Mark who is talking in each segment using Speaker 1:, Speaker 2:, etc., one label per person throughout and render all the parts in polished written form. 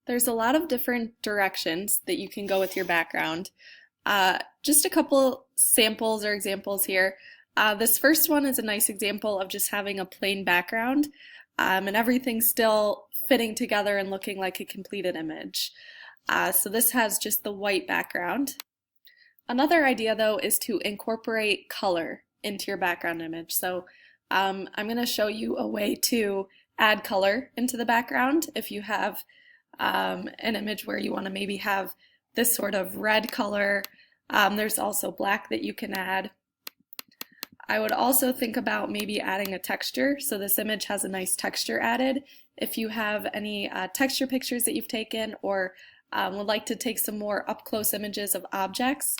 Speaker 1: There's a lot of different directions that you can go with your background. Just a couple samples or examples here. This first one is a nice example of just having a plain background and everything still fitting together and looking like a completed image. So this has just the white background. Another idea though is to incorporate color into your background image. So I'm going to show you a way to add color into the background if you have an image where you want to maybe have this sort of red color. There's also black that you can add. I would also think about maybe adding a texture. So this image has a nice texture added. If you have any texture pictures that you've taken or would like to take some more up-close images of objects,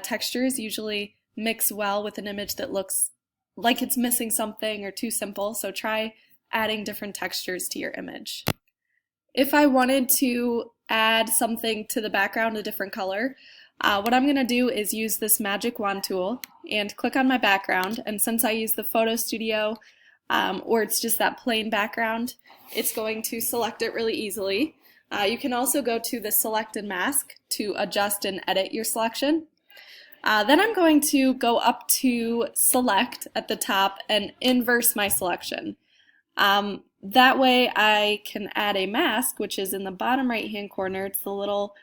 Speaker 1: textures usually mix well with an image that looks like it's missing something or too simple. So try adding different textures to your image. If I wanted to add something to the background a different color, what I'm going to do is use this magic wand tool and click on my background, and since I use the Photo Studio or it's just that plain background, it's going to select it really easily. You can also go to the select and mask to adjust and edit your selection. Then I'm going to go up to select at the top and inverse my selection. That way I can add a mask, which is in the bottom right hand corner. It's the little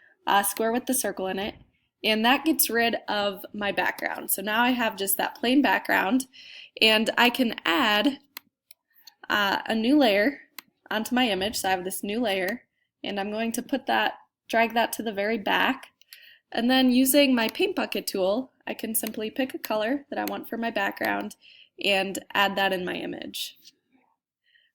Speaker 1: square with the circle in it, and that gets rid of my background. So now I have just that plain background, and I can add a new layer onto my image. So I have this new layer, and I'm going to drag that to the very back, and then using my paint bucket tool I can simply pick a color that I want for my background and add that in my image.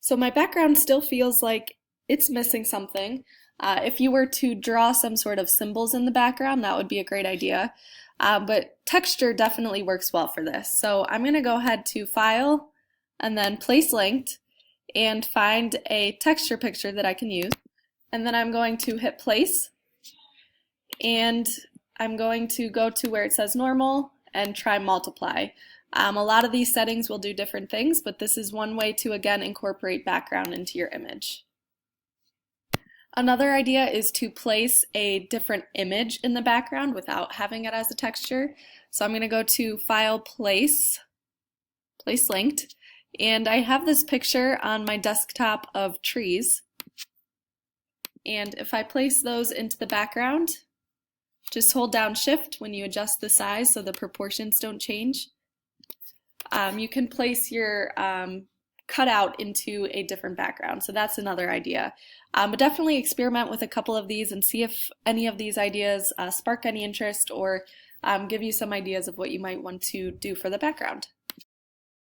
Speaker 1: So my background still feels like it's missing something. If you were to draw some sort of symbols in the background, that would be a great idea. But texture definitely works well for this. So I'm going to go ahead to File and then Place Linked and find a texture picture that I can use. And then I'm going to hit Place, and I'm going to go to where it says Normal and try Multiply. A lot of these settings will do different things, but this is one way to again incorporate background into your image. Another idea is to place a different image in the background without having it as a texture. So I'm going to go to File, Place Linked, and I have this picture on my desktop of trees. And if I place those into the background, just hold down Shift when you adjust the size so the proportions don't change. You can place your cutout into a different background, so that's another idea. But definitely experiment with a couple of these and see if any of these ideas spark any interest or give you some ideas of what you might want to do for the background.